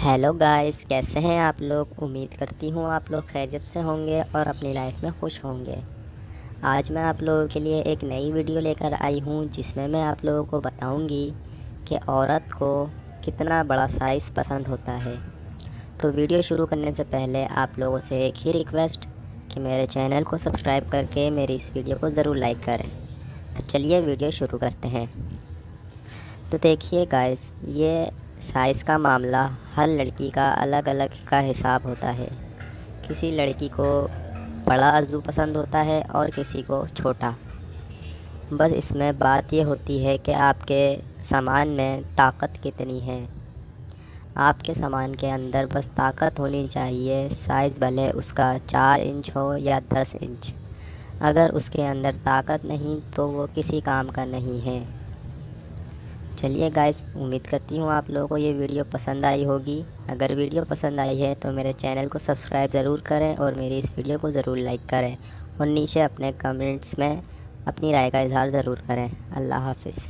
Hello guys, कैसे हैं आप लोग। उम्मीद करती हूँ आप लोग खैरियत से होंगे और अपनी लाइफ में खुश होंगे। आज मैं आप लोगों के लिए एक नई वीडियो लेकर आई हूँ जिसमें मैं आप लोगों को बताऊँगी कि औरत को कितना बड़ा साइज़ पसंद होता है। तो वीडियो शुरू करने से पहले आप लोगों से एक ही रिक्वेस्ट कि मेरे चैनल को सब्सक्राइब करके मेरी इस वीडियो को ज़रूर लाइक करें। तो चलिए वीडियो शुरू करते हैं। तो देखिए गाइस, ये साइज़ का मामला हर लड़की का अलग अलग का हिसाब होता है। किसी लड़की को बड़ा अज़ू पसंद होता है और किसी को छोटा। बस इसमें बात ये होती है कि आपके सामान में ताकत कितनी है। आपके सामान के अंदर बस ताकत होनी चाहिए, साइज़ भले उसका 4 इंच हो या 10 इंच। अगर उसके अंदर ताकत नहीं तो वो किसी काम का नहीं है। चलिए गाइस, उम्मीद करती हूँ आप लोगों को ये वीडियो पसंद आई होगी। अगर वीडियो पसंद आई है तो मेरे चैनल को सब्सक्राइब ज़रूर करें और मेरी इस वीडियो को ज़रूर लाइक करें और नीचे अपने कमेंट्स में अपनी राय का इज़हार ज़रूर करें। अल्लाह हाफ़िज़।